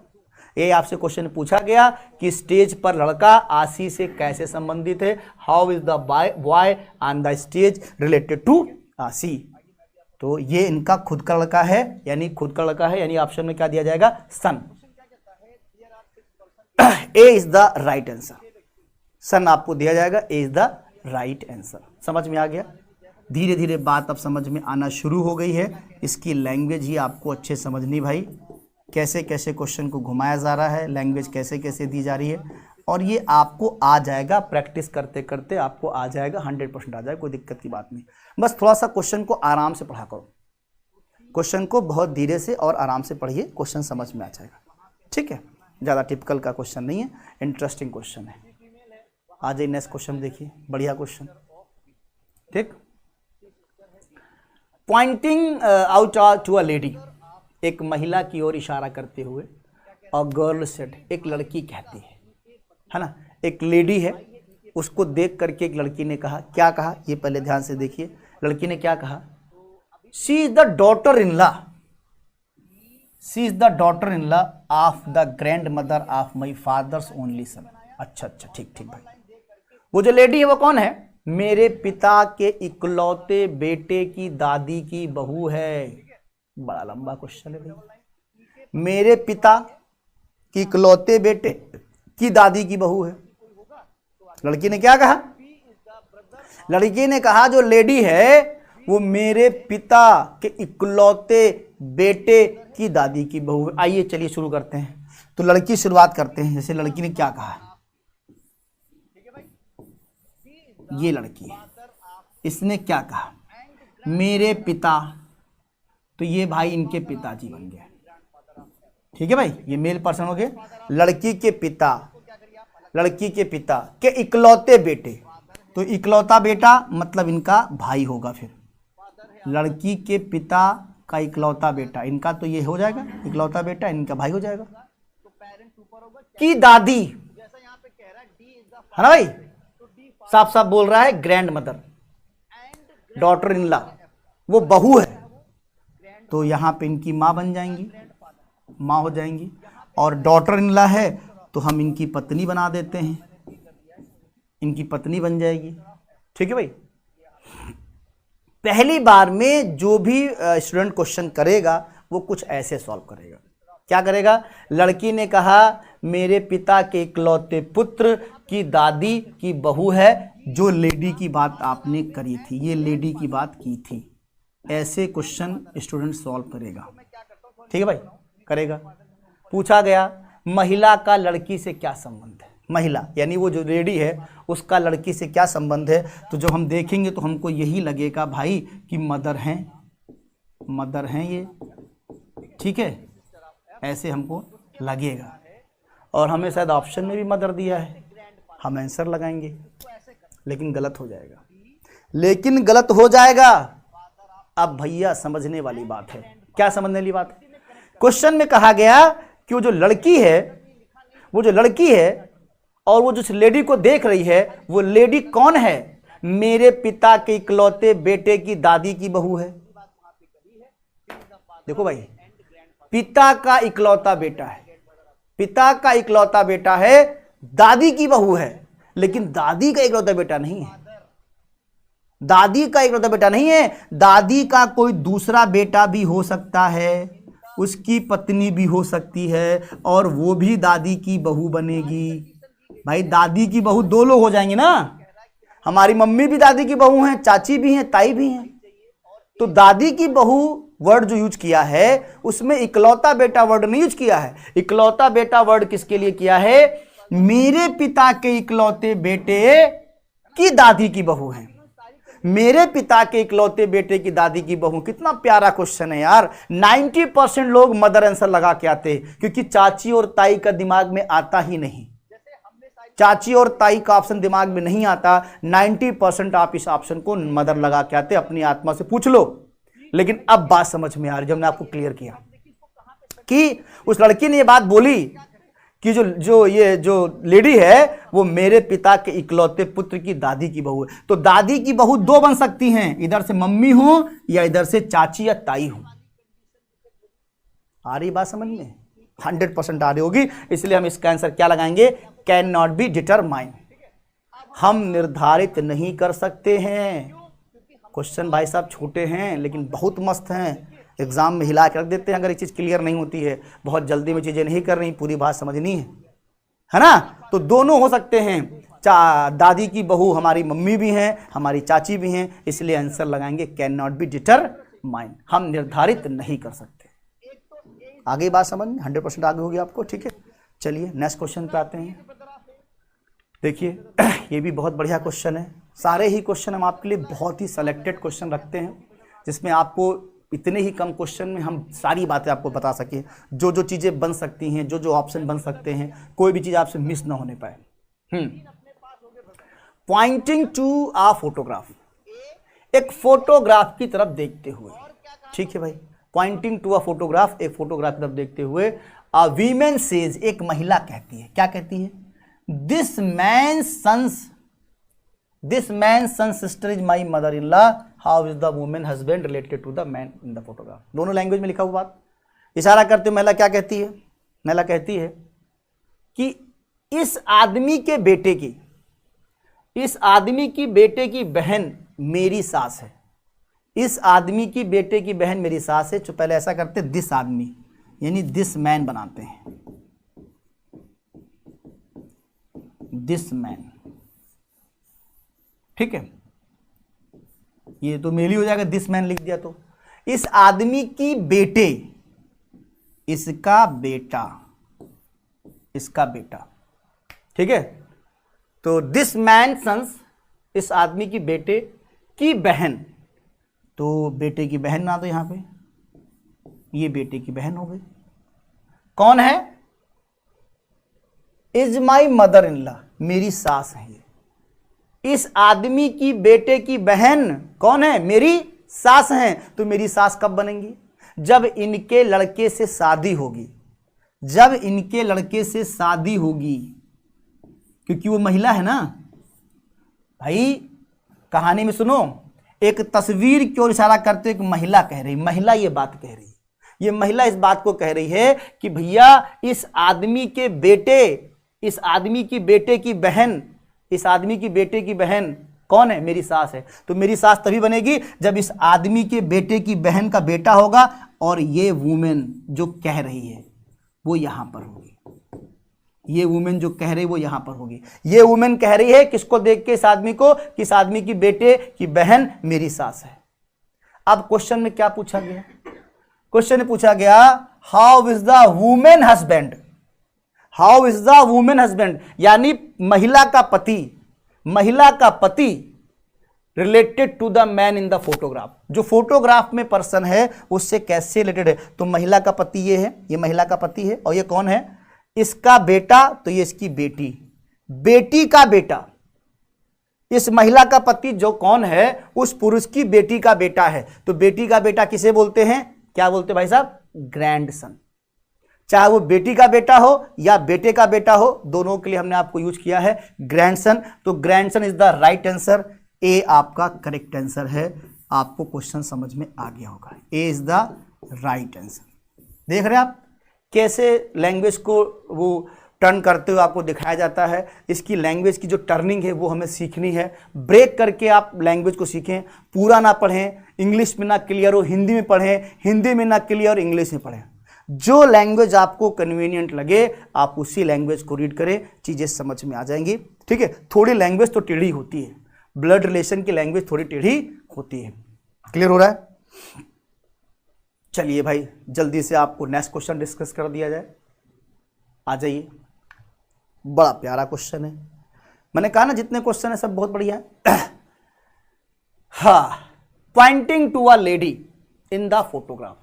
ये आपसे क्वेश्चन पूछा गया कि स्टेज पर लड़का आशी से कैसे संबंधित है, how is the boy on the stage related to Ashi. तो ये इनका खुद का लड़का है, यानी खुद का लड़का है, यानी ऑप्शन में क्या दिया जाएगा, सन। ए इज द राइट आंसर, सन आपको दिया जाएगा, ए इज द राइट आंसर। समझ में आ गया। धीरे धीरे बात अब समझ में आना शुरू हो गई है। इसकी लैंग्वेज ही आपको अच्छे समझनी भाई, कैसे कैसे क्वेश्चन को घुमाया जा रहा है, लैंग्वेज कैसे कैसे दी जा रही है, और ये आपको आ जाएगा, प्रैक्टिस करते करते आपको आ जाएगा, 100% आ जाएगा, कोई दिक्कत की बात नहीं। बस थोड़ा सा क्वेश्चन को आराम से पढ़ा करो, क्वेश्चन को बहुत धीरे से और आराम से पढ़िए, क्वेश्चन समझ में आ जाएगा। ठीक है, ज़्यादा टिपिकल का क्वेश्चन नहीं है, इंटरेस्टिंग क्वेश्चन है। आ जाइए नेक्स्ट क्वेश्चन देखिए, बढ़िया क्वेश्चन। ठीक, pointing out to a lady, एक महिला की ओर इशारा करते हुए, अ गर्ल सेड, एक लड़की कहती है ना, एक लेडी है, उसको देख करके एक लड़की ने कहा, क्या कहा ये पहले ध्यान से देखिए। लड़की ने क्या कहा, she is the daughter in law, she is the daughter in law of the grand mother of my father's only son. अच्छा अच्छा, ठीक ठीक भाई। वो जो लेडी है वो कौन है, मेरे पिता के इकलौते बेटे की दादी की बहू है। बड़ा लंबा क्वेश्चन है भाई। मेरे पिता की इकलौते बेटे की दादी की बहू है। लड़की ने क्या कहा, लड़की ने कहा जो लेडी है वो मेरे पिता के इकलौते बेटे की दादी की बहू है। आइए चलिए शुरू करते हैं। तो लड़की शुरुआत करते हैं, जैसे लड़की ने क्या कहा, ये लड़की है, इसने क्या कहा, मेरे पिता, तो ये भाई इनके पिताजी बन गए। ठीक है भाई, ये मेल पर्सन हो गए। लड़की के पिता, लड़की के पिता के इकलौते बेटे, तो इकलौता बेटा मतलब इनका भाई होगा। फिर लड़की के पिता का इकलौता बेटा, इनका तो ये हो जाएगा इकलौता बेटा, इनका भाई हो जाएगा। की दादी है ना भाई, साफ साफ बोल रहा है grand mother, daughter in law, वो बहू है, तो यहां पे इनकी मां बन जाएंगी, मां हो जाएंगी। और डॉटर इन लॉ है तो हम इनकी पत्नी बना देते हैं, इनकी पत्नी बन जाएगी। ठीक है भाई। पहली बार में जो भी स्टूडेंट क्वेश्चन करेगा वो कुछ ऐसे सॉल्व करेगा। क्या करेगा, लड़की ने कहा मेरे पिता के इकलौते पुत्र की दादी की बहू है, जो लेडी की बात आपने करी थी, ये लेडी की बात की थी। ऐसे क्वेश्चन स्टूडेंट सॉल्व करेगा। ठीक है भाई, करेगा। पूछा गया महिला का लड़की से क्या संबंध है, महिला यानी वो जो लेडी है उसका लड़की से क्या संबंध है, तो जब हम देखेंगे तो हमको यही लगेगा भाई कि मदर हैं, मदर हैं ये। ठीक है, ऐसे हमको लगेगा। और हमें शायद ऑप्शन में भी मदर दिया है, हम आंसर लगाएंगे, लेकिन गलत हो जाएगा, लेकिन गलत हो जाएगा। अब भैया समझने वाली बात है। क्या समझने वाली बात है, क्वेश्चन में कहा गया कि वो जो लड़की है, वो जो लड़की है और वो जिस लेडी को देख रही है, वो लेडी कौन है, मेरे पिता के इकलौते बेटे की दादी की बहू है। देखो भाई, पिता का इकलौता बेटा है, पिता का इकलौता बेटा है, दादी की बहू है, लेकिन दादी का इकलौता बेटा नहीं है, दादी का इकलौता बेटा नहीं है। दादी का कोई दूसरा बेटा भी हो सकता है, उसकी पत्नी भी हो सकती है, और वो भी दादी की बहू बनेगी। भाई दादी की बहू दो लोग हो जाएंगे ना, हमारी मम्मी भी दादी की बहू हैं, चाची भी हैं, ताई भी हैं, तो दादी की बहू वर्ड जो यूज किया है उसमें इकलौता बेटा वर्ड नहीं यूज किया है। इकलौता बेटा वर्ड किसके लिए किया है? मेरे पिता के इकलौते बेटे की दादी की बहू है। मेरे पिता के इकलौते बेटे की दादी की बहू, कितना प्यारा क्वेश्चन है यार। 90% लोग मदर आंसर लगा के आते हैं, क्योंकि चाची और ताई का दिमाग में आता ही नहीं। चाची और ताई का ऑप्शन दिमाग में नहीं आता। 90% आप इस ऑप्शन को मदर लगा के आते। अपनी आत्मा से पूछ लो। लेकिन अब बात समझ में आ रही, जब मैंने आपको क्लियर किया कि उस लड़की ने ये बात बोली कि जो लेडी है वो मेरे पिता के इकलौते पुत्र की दादी की बहू है। तो दादी की बहू दो बन सकती हैं, इधर से मम्मी हो या इधर से चाची या ताई हो। आ रही बात समझ में? 100% आ रही होगी। इसलिए हम इसका आंसर क्या लगाएंगे? Can not be determine. हम निर्धारित नहीं कर सकते हैं। क्वेश्चन भाई साहब छोटे हैं लेकिन बहुत मस्त हैं। एग्जाम में हिला के रख देते हैं अगर एक चीज क्लियर नहीं होती है। बहुत जल्दी में चीजें नहीं कर रही, पूरी बात समझनी है ना? तो दोनों हो सकते हैं। दादी की बहू हमारी मम्मी भी हैं, हमारी चाची भी हैं। इसलिए आंसर लगाएंगे कैन नॉट बी डिटरमाइन। हम निर्धारित नहीं कर सकते। आगे बात समझ में 100% आगे होगी आपको। ठीक है, चलिए नेक्स्ट क्वेश्चन पे आते हैं। देखिए ये भी बहुत बढ़िया क्वेश्चन है। सारे ही क्वेश्चन हम आपके लिए बहुत ही सेलेक्टेड क्वेश्चन रखते हैं, जिसमें आपको इतने ही कम क्वेश्चन में हम सारी बातें आपको बता सकें, जो जो चीज़ें बन सकती हैं, जो जो ऑप्शन बन सकते हैं, कोई भी चीज़ आपसे मिस ना होने पाए। पॉइंटिंग टू आ फोटोग्राफ, एक फोटोग्राफ की तरफ देखते हुए। ठीक है भाई, पॉइंटिंग टू अ फोटोग्राफ, एक फोटोग्राफ की तरफ देखते हुए। अ वीमेन सेज, एक महिला कहती है, क्या कहती है? This man sons sister is my mother in law, how is the women husband related to the man in the photograph. दोनों लैंग्वेज में लिखा हुआ बात इशारा करते हुए महिला क्या कहती है? महिला कहती है कि इस आदमी के बेटे की बहन मेरी सास है। इस आदमी की बेटे की बहन मेरी सास है। जो पहले ऐसा करते दिस आदमी, यानी दिस मैन बनाते हैं, दिस मैन। ठीक है, ये तो मेल ही हो जाएगा, दिस मैन लिख दिया तो। इस आदमी की बेटे, इसका बेटा, इसका बेटा। ठीक है, तो दिस मैन सन्स, इस आदमी की बेटे की बहन, तो बेटे की बहन ना, तो यहां पे ये बेटे की बहन हो गई। कौन है? Is my mother in law, मेरी सास है ये। इस आदमी की बेटे की बहन कौन है? मेरी सास हैं। तो मेरी सास कब बनेंगी? जब इनके लड़के से शादी होगी। जब इनके लड़के से शादी होगी, क्योंकि वो महिला है ना भाई। कहानी में सुनो, एक तस्वीर की ओर इशारा करते एक महिला कह रही, महिला ये बात कह रही है। ये महिला इस बात को कह रही है कि भैया इस आदमी के बेटे, इस आदमी की बेटे की बहन, इस आदमी की बेटे की बहन कौन है? मेरी सास है। तो मेरी सास तभी बनेगी जब इस आदमी के बेटे की बहन का बेटा होगा, और ये वुमेन जो कह रही है वो यहां पर होगी। ये वुमेन जो कह रही है वो यहां पर होगी। ये वुमेन कह रही है किसको देख के? इस आदमी को, कि इस आदमी की बेटे की बहन मेरी सास है। अब क्वेश्चन में क्या पूछा गया? क्वेश्चन में पूछा गया how is the women husband, how is the women husband, यानी महिला का पति related to the man in the photograph. जो फोटोग्राफ में पर्सन है उससे कैसे रिलेटेड है? तो महिला का पति ये है, ये महिला का पति है। और ये कौन है? इसका बेटा, तो ये इसकी बेटी, बेटी का बेटा। इस महिला का पति जो कौन है? उस पुरुष की बेटी का बेटा है। तो बेटी का बेटा किसे बोलते हैं? क्या बोलते हैं भाई साहब? ग्रैंडसन। चाहे वो बेटी का बेटा हो या बेटे का बेटा हो, दोनों के लिए हमने आपको यूज किया है ग्रैंडसन। तो grandson is the right answer. A आपका करेक्ट आंसर है। आपको क्वेश्चन समझ में आ गया होगा। ए इज द राइट आंसर। देख रहे हैं आप कैसे लैंग्वेज को वो टर्न करते हुए आपको दिखाया जाता है। इसकी लैंग्वेज की जो टर्निंग है वो हमें सीखनी है। ब्रेक करके आप लैंग्वेज को सीखें, पूरा ना पढ़ें, इंग्लिश में ना क्लियर हो हिंदी में पढ़ें, हिंदी में ना क्लियर इंग्लिश में पढ़ें। जो लैंग्वेज आपको कन्वीनियंट लगे आप उसी लैंग्वेज को रीड करें, चीज़ें समझ में आ जाएंगी। ठीक है, थोड़ी लैंग्वेज तो टेढ़ी होती है, ब्लड रिलेशन की लैंग्वेज थोड़ी टेढ़ी होती है। क्लियर हो रहा है? चलिए भाई जल्दी से आपको नेक्स्ट क्वेश्चन डिस्कस कर दिया जाए। आ जाइए, बड़ा प्यारा क्वेश्चन है। मैंने कहा ना जितने क्वेश्चन है सब बहुत बढ़िया है। हाँ, pointing to a lady in the photograph.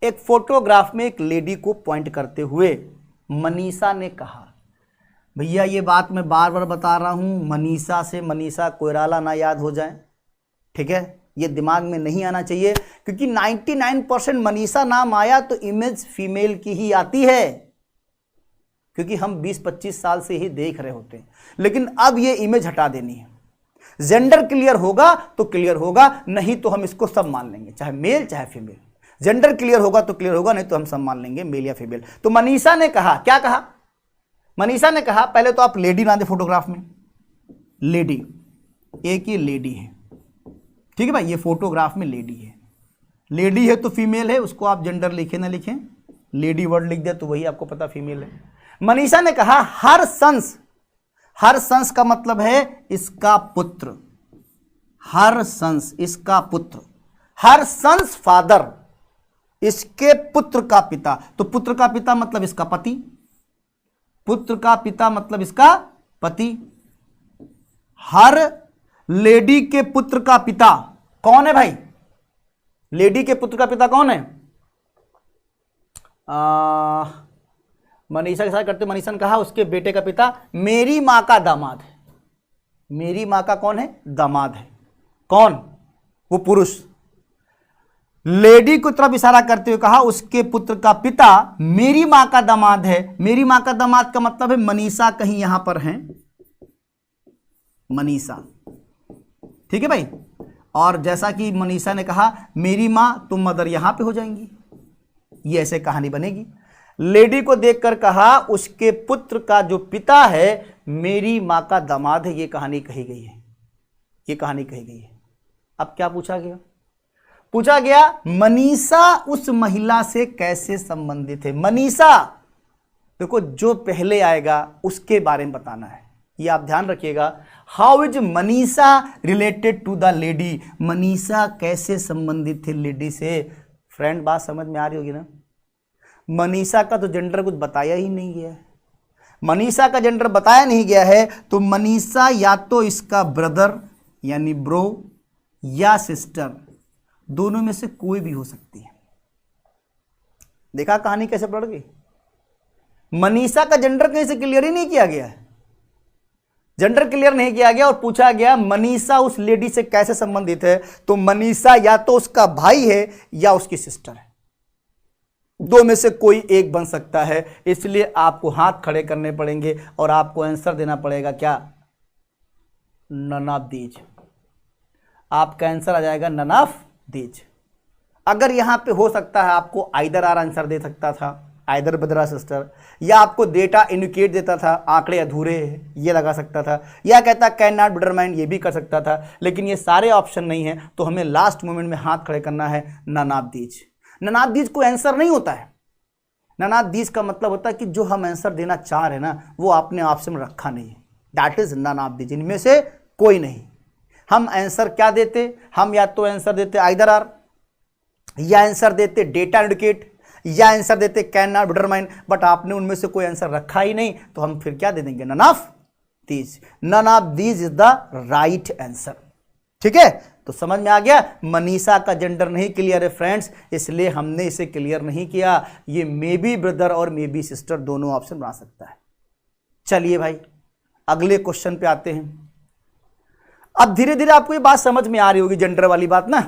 एक फोटोग्राफ में एक लेडी को पॉइंट करते हुए मनीषा ने कहा, भैया ये बात मैं बार बार बता रहा हूं, मनीषा से मनीषा कोइराला ना याद हो जाए, ठीक है, ये दिमाग में नहीं आना चाहिए, क्योंकि 99% मनीषा नाम आया तो इमेज फीमेल की ही आती है, क्योंकि हम 20-25 साल से ही देख रहे होते हैं। लेकिन अब ये इमेज हटा देनी है। जेंडर क्लियर होगा तो क्लियर होगा, नहीं तो हम इसको सब मान लेंगे, चाहे मेल चाहे फीमेल। जेंडर क्लियर होगा तो क्लियर होगा, नहीं तो हम सब मान लेंगे मेल या फीमेल। तो मनीषा ने कहा, क्या कहा? मनीषा ने कहा, पहले तो आप लेडी ना दे फोटोग्राफ में, लेडी, एक ही लेडी है, ठीक है भाई, ये फोटोग्राफ में लेडी है। लेडी है तो फीमेल है, उसको आप जेंडर लिखे ना लिखें, लेडी वर्ड लिख दे तो वही आपको पता फीमेल है। मनीषा ने कहा हर सन्स, हर सन्स का मतलब है इसका पुत्र, हर सन्स इसका पुत्र, हर सन्स फादर इसके पुत्र का पिता। तो पुत्र का पिता मतलब इसका पति, पुत्र का पिता मतलब इसका पति। हर लेडी के पुत्र का पिता कौन है भाई? लेडी के पुत्र का पिता कौन है? मनीषा के साथ करते, मनीषा ने कहा उसके बेटे का पिता मेरी मां का दामाद है। मेरी मां का कौन है? दामाद है। कौन? वो पुरुष। लेडी को तरफ इशारा करते हुए कहा उसके पुत्र का पिता मेरी मां का दामाद है। मेरी मां का दामाद का मतलब है मनीषा कहीं यहां पर है, मनीषा, ठीक है भाई। और जैसा कि मनीषा ने कहा मेरी मां तो मदर यहां पे हो जाएंगी, ये ऐसे कहानी बनेगी। लेडी को देखकर कहा उसके पुत्र का जो पिता है मेरी मां का दामाद है, ये कहानी कही गई है, ये कहानी कही गई है। अब क्या पूछा गया? पूछा गया मनीषा उस महिला से कैसे संबंधित है। मनीषा, देखो जो पहले आएगा उसके बारे में बताना है, ये आप ध्यान रखिएगा। How is Manisha related to the lady? Manisha कैसे संबंधित थे लेडी से? फ्रेंड बात समझ में आ रही होगी ना? मनीषा का तो जेंडर कुछ बताया ही नहीं गया है। मनीषा का जेंडर बताया नहीं गया है, तो मनीषा या तो इसका ब्रदर यानी ब्रो या सिस्टर, दोनों में से कोई भी हो सकती है। देखा कहानी कैसे पड़ गई? मनीषा का जेंडर कहीं से क्लियर ही नहीं किया गया है, जेंडर क्लियर नहीं किया गया और पूछा गया मनीषा उस लेडी से कैसे संबंधित है, तो मनीषा या तो उसका भाई है या उसकी सिस्टर है, दो में से कोई एक बन सकता है। इसलिए आपको हाथ खड़े करने पड़ेंगे और आपको आंसर देना पड़ेगा क्या? None of these. आपका आंसर आ जाएगा नन ऑफ दीज। अगर यहां पे हो सकता है आपको आइदर आर आंसर दे सकता था, आइदर ब्रदर सिस्टर, या आपको डेटा इंडिकेट देता था आंकड़े अधूरे हैं ये लगा सकता था, या कहता कैन नॉट डिटरमाइन ये भी कर सकता था। लेकिन ये सारे ऑप्शन नहीं है, तो हमें लास्ट मोमेंट में हाथ खड़े करना है none of these. None of these कोई आंसर नहीं होता है। नन ऑफ दीज का मतलब होता है कि जो हम आंसर देना चाह रहे हैं ना वो आपने ऑप्शन में रखा नहीं है, that is none of these. इनमें से कोई नहीं। हम आंसर क्या देते? हम या तो आंसर देते आइदर आर, या आंसर देते डेटा इंडिकेट, या आंसर देते कैन नॉट डिटरमाइन, बट आपने उनमें से कोई आंसर रखा ही नहीं, तो हम फिर क्या दे देंगे? None of these. None of these is the right answer, ठीक है। तो समझ में आ गया? मनीषा का जेंडर नहीं क्लियर है फ्रेंड्स, इसलिए हमने इसे क्लियर नहीं किया। ये मे बी ब्रदर और मे बी सिस्टर दोनों ऑप्शन बना सकता है। चलिए भाई अगले क्वेश्चन पे आते हैं। अब धीरे धीरे आपको ये बात समझ में आ रही होगी, जेंडर वाली बात ना।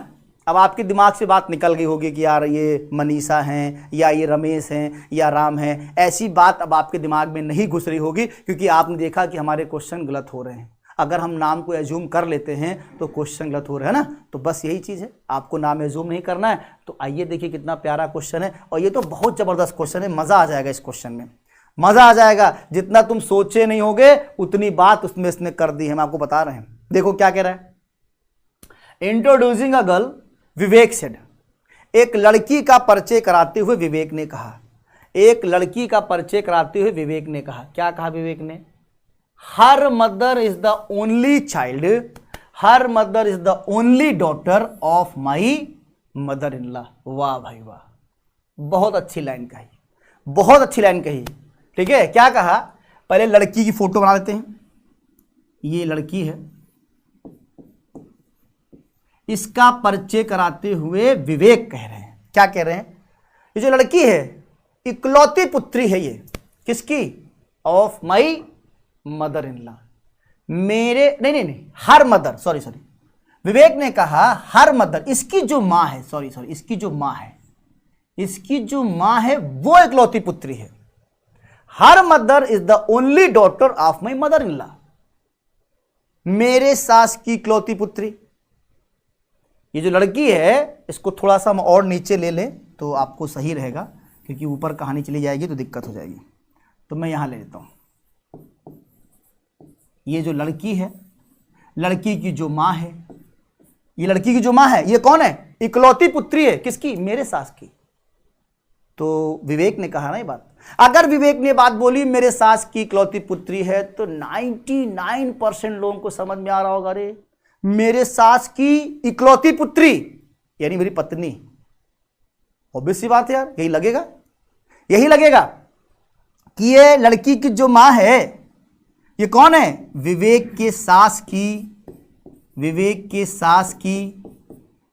अब आपके दिमाग से बात निकल गई होगी कि यार ये मनीषा हैं या ये रमेश हैं या राम हैं, ऐसी बात अब आपके दिमाग में नहीं घुस रही होगी, क्योंकि आपने देखा कि हमारे क्वेश्चन गलत हो रहे हैं। अगर हम नाम को एज्यूम कर लेते हैं तो क्वेश्चन गलत हो रहा है ना। तो बस यही चीज़ है, आपको नाम एज्यूम नहीं करना है। तो आइए देखिए कितना प्यारा क्वेश्चन है, और ये तो बहुत ज़बरदस्त क्वेश्चन है, मज़ा आ जाएगा इस क्वेश्चन में, मज़ा आ जाएगा। जितना तुम सोचे नहीं होगे उतनी बात उसमें इसने कर दी है, हम आपको बता रहे हैं। देखो क्या कह रहा है। Introducing a girl, Vivek said. एक लड़की का परिचय कराते हुए विवेक ने कहा, एक लड़की का परिचय कराते हुए विवेक ने कहा, क्या कहा विवेक ने? Her mother is the only child, her mother is the only daughter of my mother in law. वाह भाई वाह, बहुत अच्छी लाइन कही, बहुत अच्छी लाइन कही। ठीक है, क्या कहा, पहले लड़की की फोटो बना लेते हैं। ये लड़की है, इसका परिचय कराते हुए विवेक कह रहे हैं, क्या कह रहे हैं, ये जो लड़की है इकलौती पुत्री है, ये किसकी, of my mother in law, मेरे नहीं, हर मदर, सॉरी, विवेक ने कहा हर मदर, इसकी जो माँ है, सॉरी, इसकी जो माँ है, इसकी जो माँ है वो इकलौती पुत्री है। Her mother is the only daughter of my mother in law, मेरे सास की इकलौती पुत्री। ये जो लड़की है, इसको थोड़ा सा हम और नीचे ले लें तो आपको सही रहेगा, क्योंकि ऊपर कहानी चली जाएगी तो दिक्कत हो जाएगी। तो मैं यहां ले लेता हूं, ये जो लड़की है, लड़की की जो माँ है, ये लड़की की जो माँ है ये कौन है, इकलौती पुत्री है, किसकी, मेरे सास की। तो विवेक ने कहा ना ये बात, अगर विवेक ने बात बोली मेरे सास की इकलौती पुत्री है तो 99% लोगों को समझ में आ रहा होगा, अरे मेरे सास की इकलौती पुत्री यानी मेरी पत्नी। ऑब्वियस सी बात है यार, यही लगेगा कि ये लड़की की जो मां है ये कौन है, विवेक के सास की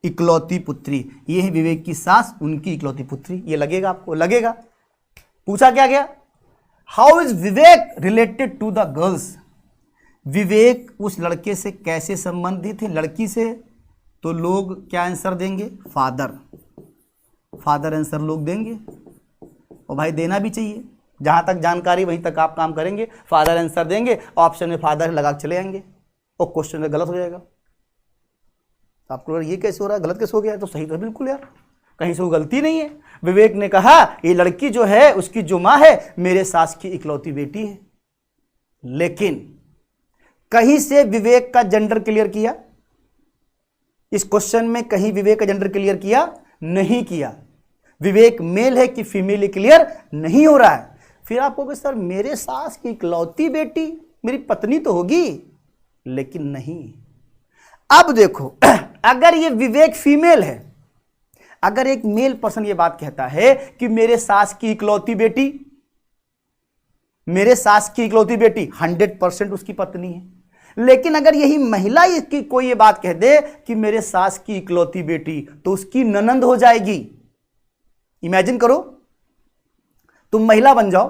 इकलौती पुत्री। ये है विवेक की सास, उनकी इकलौती पुत्री। ये लगेगा आपको, लगेगा। पूछा क्या गया, how is Vivek related to the girls, Vivek उस लड़के से कैसे संबंधित है, लड़की से। तो लोग क्या आंसर देंगे, फादर आंसर लोग देंगे, और भाई देना भी चाहिए, जहां तक जानकारी वहीं तक आप काम करेंगे। फादर आंसर देंगे, ऑप्शन में फादर लगा के चले जाएंगे और क्वेश्चन में गलत हो जाएगा। आपको ये कैसे हो रहा है, गलत कैसे हो गया, तो सही तो बिल्कुल यार, कहीं से वो गलती नहीं है। विवेक ने कहा ये लड़की जो है उसकी जो मां है मेरे सास की इकलौती बेटी है, लेकिन कहीं से विवेक का जेंडर क्लियर किया, इस क्वेश्चन में कहीं विवेक का जेंडर क्लियर किया नहीं किया। विवेक मेल है कि फीमेल क्लियर नहीं हो रहा है। फिर आप कहोगे सर मेरे सास की इकलौती बेटी मेरी पत्नी तो होगी, लेकिन नहीं। अब देखो, अगर ये विवेक फीमेल है, अगर एक मेल पर्सन ये बात कहता है कि मेरे सास की इकलौती बेटी, 100% उसकी पत्नी है। लेकिन अगर यही महिला इसकी कोई ये बात कह दे कि मेरे सास की इकलौती बेटी, तो उसकी ननंद हो जाएगी। इमेजिन करो, तुम महिला बन जाओ,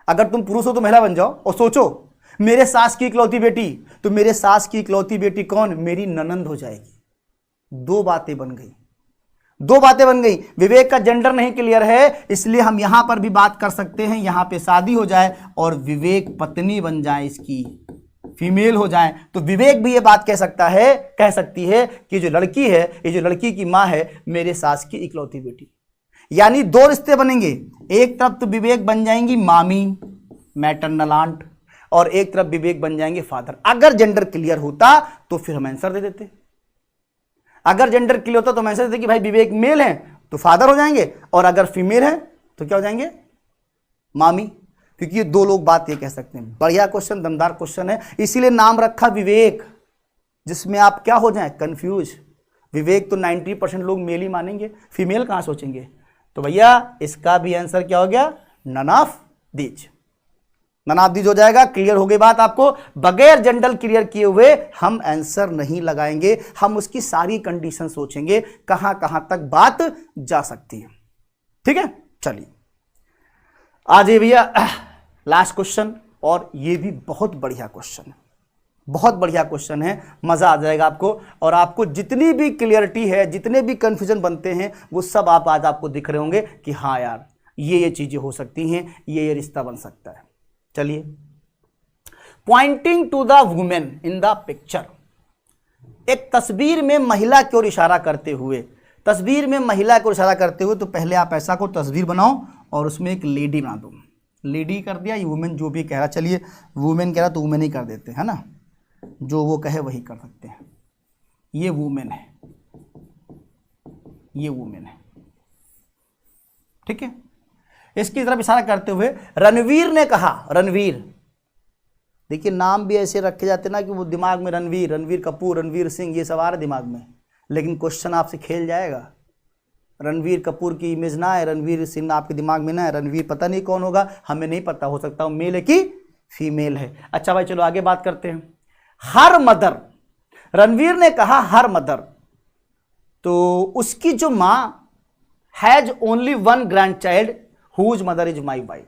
अगर तुम पुरुष हो तो महिला बन जाओ और सोचो मेरे सास की इकलौती बेटी, तो मेरे सास की इकलौती बेटी कौन, मेरी ननंद हो जाएगी। दो बातें बन गई। विवेक का जेंडर नहीं क्लियर है, इसलिए हम यहां पर भी बात कर सकते हैं, यहां पे शादी हो जाए और विवेक पत्नी बन जाए, इसकी फीमेल हो जाए, तो विवेक भी ये बात कह सकती है कि जो लड़की है, ये जो लड़की की मां है मेरे सास की इकलौती बेटी। यानी दो रिश्ते बनेंगे, एक तरफ तो विवेक बन जाएंगी मामी, मैटरनल आंट, और एक तरफ विवेक बन जाएंगे फादर। अगर जेंडर क्लियर होता तो फिर हम आंसर दे देते, अगर जेंडर क्लियर होता तो हम आंसर देते कि भाई विवेक मेल है तो फादर हो जाएंगे, और अगर फीमेल है तो क्या हो जाएंगे, मामी। क्योंकि ये दो लोग बात ये कह सकते हैं। बढ़िया क्वेश्चन, दमदार क्वेश्चन है, इसीलिए नाम रखा विवेक, जिसमें आप क्या हो जाए, कंफ्यूज। विवेक तो 90% लोग मेल ही मानेंगे, फीमेल कहां सोचेंगे। तो भैया इसका भी आंसर क्या हो गया, नन ऑफ दीज हो जाएगा। क्लियर हो गई बात आपको। बगैर जेंडर क्लियर किए हुए हम आंसर नहीं लगाएंगे, हम उसकी सारी कंडीशन सोचेंगे, कहां कहां तक बात जा सकती है। ठीक है, चलिए आ जाइए भैया लास्ट क्वेश्चन, और ये भी बहुत बढ़िया क्वेश्चन है, मजा आ जाएगा आपको। और आपको जितनी भी क्लियरिटी है, जितने भी कंफ्यूजन बनते हैं, वो सब आज आपको दिख रहे होंगे कि हाँ यार ये चीजें हो सकती हैं, ये रिश्ता बन सकता है। चलिए, pointing to the women in the picture, एक तस्वीर में महिला की ओर इशारा करते हुए, तो पहले आप ऐसा को तस्वीर बनाओ और उसमें एक लेडी बना दो। लेडी कर दिया, ये वुमेन जो भी कह रहा, चलिए वुमेन कह रहा तो वुमेन ही कर देते हैं ना, जो वो कहे वही कर सकते हैं। ये वुमेन है, ठीक है। इसकी तरफ इशारा करते हुए रणवीर ने कहा, रणवीर, देखिए नाम भी ऐसे रखे जाते ना कि वो दिमाग में रणवीर कपूर, रणवीर सिंह, ये सब आ रहा दिमाग में, लेकिन क्वेश्चन आपसे खेल जाएगा। रणवीर कपूर की इमेज ना है, रणवीर सिंह आपके दिमाग में ना है, रणवीर पता नहीं कौन होगा, हमें नहीं पता, हो सकता हो मेल है कि फीमेल है। अच्छा भाई चलो आगे बात करते हैं। हर मदर, रणवीर ने कहा हर मदर, तो उसकी जो मां has only one grandchild whose mother is my wife.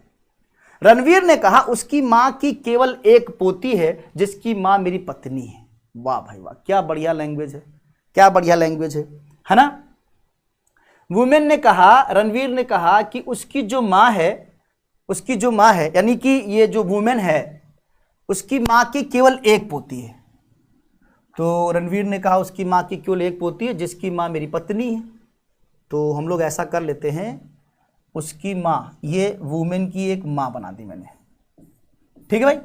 Ranveer ने कहा उसकी मां की केवल एक पोती है जिसकी मां मेरी पत्नी है। वाह भाई वाह, क्या बढ़िया लैंग्वेज है, क्या बढ़िया लैंग्वेज है ना। वुमेन ने कहा, रणवीर ने कहा कि उसकी जो मां है, यानी कि ये जो वुमेन है उसकी मां की केवल एक पोती है। तो रणवीर ने कहा उसकी मां की केवल एक पोती है जिसकी मां मेरी पत्नी है। तो हम लोग ऐसा कर लेते हैं, उसकी मां, ये वुमेन की एक मां बना दी मैंने, ठीक है भाई।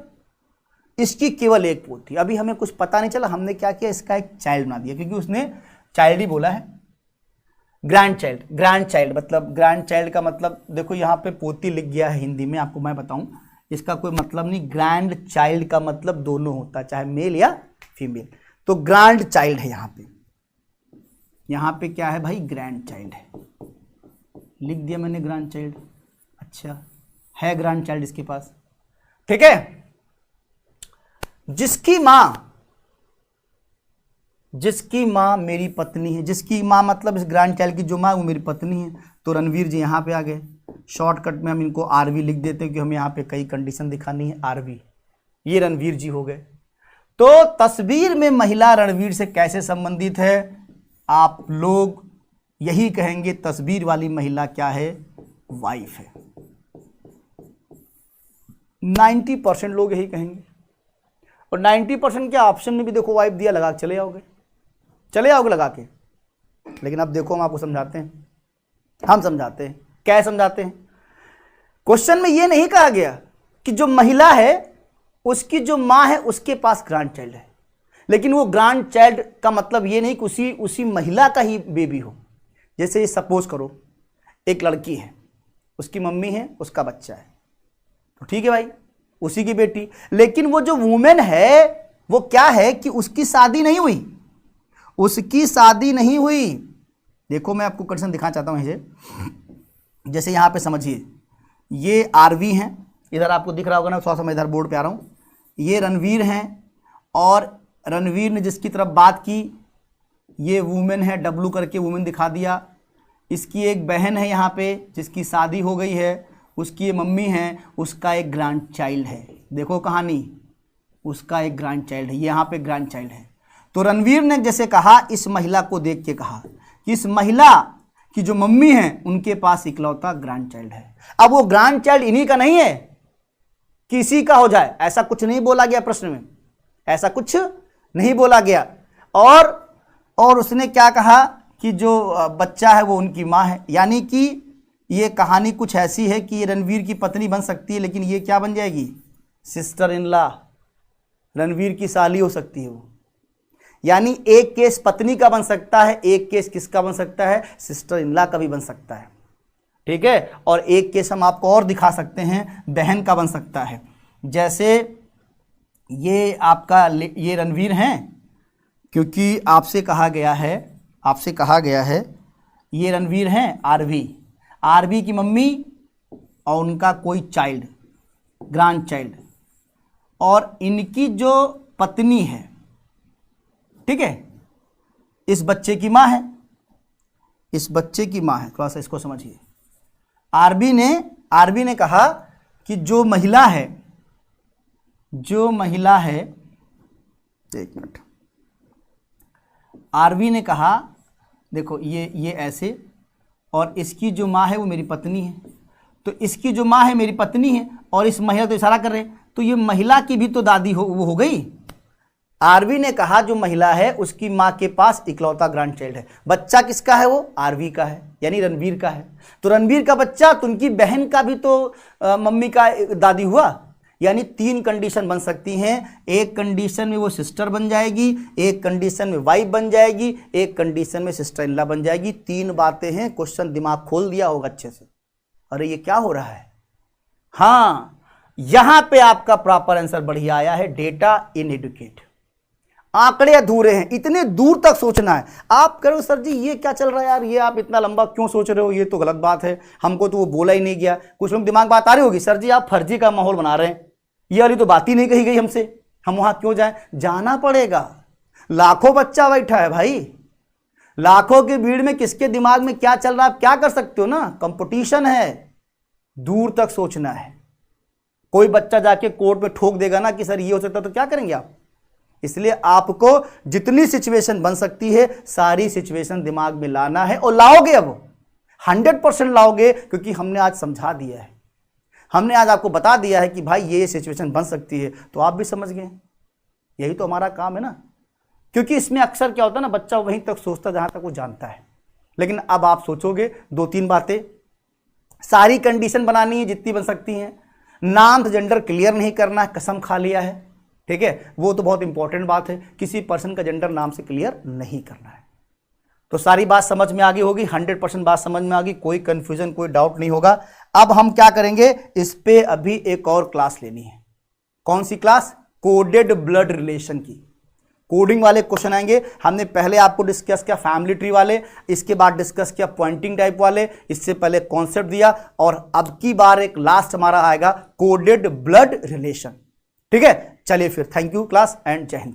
इसकी केवल एक पोती, अभी हमें कुछ पता नहीं चला, हमने क्या किया, इसका एक चाइल्ड बना दिया, क्योंकि उसने चाइल्ड ही बोला है। ग्रैंड चाइल्ड मतलब, ग्रैंड चाइल्ड का मतलब देखो यहाँ पे पोती लिख गया है हिंदी में, आपको मैं बताऊं इसका कोई मतलब नहीं। ग्रैंड चाइल्ड का मतलब दोनों होता है, चाहे मेल या फीमेल। तो ग्रैंड चाइल्ड है यहाँ पे क्या है भाई, ग्रैंड चाइल्ड है, लिख दिया मैंने ग्रैंड चाइल्ड। अच्छा है ग्रैंड चाइल्ड इसके पास, ठीक है। जिसकी मां मेरी पत्नी है, जिसकी मां मतलब इस ग्रैंड चाइल्ड की जो मां वो मेरी पत्नी है। तो रणवीर जी यहाँ पे आ गए, शॉर्टकट में हम इनको आरवी लिख देते हैं, क्योंकि हम यहाँ पे कई कंडीशन दिखानी है, आरवी। ये रणवीर जी हो गए। तो तस्वीर में महिला रणवीर से कैसे संबंधित है, आप लोग यही कहेंगे, तस्वीर वाली महिला क्या है, वाइफ है। 90% लोग यही कहेंगे, और 90% के ऑप्शन में भी देखो वाइफ दिया, लगा के चले आओगे लगा के। लेकिन अब देखो हम आपको समझाते हैं, क्या समझाते हैं। क्वेश्चन में ये नहीं कहा गया कि जो महिला है उसकी जो मां है उसके पास ग्रैंड चाइल्ड है, लेकिन वो ग्रैंड चाइल्ड का मतलब ये नहीं कि उसी महिला का ही बेबी हो। जैसे सपोज करो एक लड़की है, उसकी मम्मी है, उसका बच्चा है, तो ठीक है भाई, उसी की बेटी। लेकिन वो जो वुमेन है वो क्या है कि उसकी शादी नहीं हुई, देखो मैं आपको कंडीशन दिखाना चाहता हूं इसे। जैसे यहां पे समझिए, ये आरवी हैं, इधर आपको दिख रहा होगा ना, थोड़ा सा मैं इधर बोर्ड पे आ रहा हूं। ये रणवीर हैं, और रणवीर ने जिसकी तरफ बात की ये वुमेन है, डब्लू करके वुमेन दिखा दिया। इसकी एक बहन है यहाँ पे जिसकी शादी हो गई है, उसकी ये मम्मी है, उसका एक ग्रैंड चाइल्ड है। देखो कहानी, उसका एक ग्रैंड चाइल्ड है, यहाँ पे ग्रैंड चाइल्ड है। तो रणवीर ने जैसे कहा, इस महिला को देख के कहा कि इस महिला की जो मम्मी है उनके पास इकलौता ग्रैंड चाइल्ड है। अब वो ग्रैंड चाइल्ड इन्हीं का नहीं है, किसी का हो जाए, ऐसा कुछ नहीं बोला गया प्रश्न में, ऐसा कुछ नहीं बोला गया। और उसने क्या कहा कि जो बच्चा है वो उनकी माँ है, यानी कि ये कहानी कुछ ऐसी है कि ये रणवीर की पत्नी बन सकती है, लेकिन ये क्या बन जाएगी, सिस्टर इन लॉ, रणवीर की साली हो सकती है वो। यानी एक केस पत्नी का बन सकता है, एक केस किसका बन सकता है, सिस्टर इन लॉ का भी बन सकता है, ठीक है। और एक केस हम आपको और दिखा सकते हैं, बहन का बन सकता है। जैसे ये आपका, ये रणवीर हैं, क्योंकि आपसे कहा गया है ये रणवीर हैं, आरवी की मम्मी और उनका कोई चाइल्ड, ग्रैंड चाइल्ड, और इनकी जो पत्नी है, ठीक है, इस बच्चे की मां है, थोड़ा सा इसको समझिए। आरबी ने कहा कि जो महिला है, एक मिनट, आरबी ने कहा देखो ये ऐसे, और इसकी जो माँ है वो मेरी पत्नी है, तो इसकी जो माँ है मेरी पत्नी है, और इस महिला तो इशारा कर रहे हैं, तो ये महिला की भी तो दादी वो हो गई। आरवी ने कहा जो महिला है उसकी माँ के पास इकलौता ग्रैंड चाइल्ड है, बच्चा किसका है, वो आरवी का है, यानी रणवीर का है। तो रणवीर का बच्चा, तो उनकी बहन का भी तो मम्मी का दादी हुआ। यानी 3 कंडीशन बन सकती हैं, एक कंडीशन में वो सिस्टर बन जाएगी, एक कंडीशन में वाइफ बन जाएगी, एक कंडीशन में सिस्टर इन लॉ बन जाएगी। 3 बातें हैं, क्वेश्चन दिमाग खोल दिया होगा अच्छे से, अरे ये क्या हो रहा है। हाँ, यहां पे आपका प्रॉपर आंसर बढ़िया आया है, डेटा इन एडुकेट। आंकड़े अधूरे हैं, इतने दूर तक सोचना है। आप करो सर जी ये क्या चल रहा है यार, ये आप इतना लंबा क्यों सोच रहे हो, ये तो गलत बात है, हमको तो वो बोला ही नहीं गया। कुछ लोग दिमाग बात आ रही होगी, सर जी आप फर्जी का माहौल बना रहे हैं, ये वाली तो बात ही नहीं कही गई हमसे, हम वहां क्यों जाएं। जाना पड़ेगा, लाखों बच्चा बैठा है भाई, लाखों की भीड़ में किसके दिमाग में क्या चल रहा है आप क्या कर सकते हो ना। कंपटीशन है, दूर तक सोचना है। कोई बच्चा जाके कोर्ट में ठोक देगा ना कि सर ये हो सकता तो क्या करेंगे आप। इसलिए आपको जितनी सिचुएशन बन सकती है सारी सिचुएशन दिमाग में लाना है, और लाओगे, अब 100% लाओगे, क्योंकि हमने आज समझा दिया है, हमने आज आपको बता दिया है कि भाई ये सिचुएशन बन सकती है, तो आप भी समझ गए। यही तो हमारा काम है ना, क्योंकि इसमें अक्सर क्या होता है ना, बच्चा वहीं तक सोचता जहां तक वो जानता है। लेकिन अब आप सोचोगे 2-3 बातें, सारी कंडीशन बनानी है जितनी बन सकती हैं, नाम जेंडर क्लियर नहीं करना है, कसम खा लिया है, ठीक है, वो तो बहुत इंपॉर्टेंट बात है, किसी पर्सन का जेंडर नाम से क्लियर नहीं करना है। तो सारी बात समझ में आ गई होगी, 100% बात समझ में आ गई, कोई कंफ्यूजन कोई डाउट नहीं होगा। अब हम क्या करेंगे, इस पे अभी एक और क्लास लेनी है। कौन सी क्लास, कोडेड ब्लड रिलेशन की। कोडिंग वाले क्वेश्चन आएंगे, हमने पहले आपको डिस्कस किया फैमिली ट्री वाले, इसके बाद डिस्कस किया पॉइंटिंग टाइप वाले, इससे पहले कॉन्सेप्ट दिया, और अब की बार एक लास्ट हमारा आएगा कोडेड ब्लड रिलेशन। ठीक है, चलिए फिर, थैंक यू क्लास एंड जय हिंद क्लास।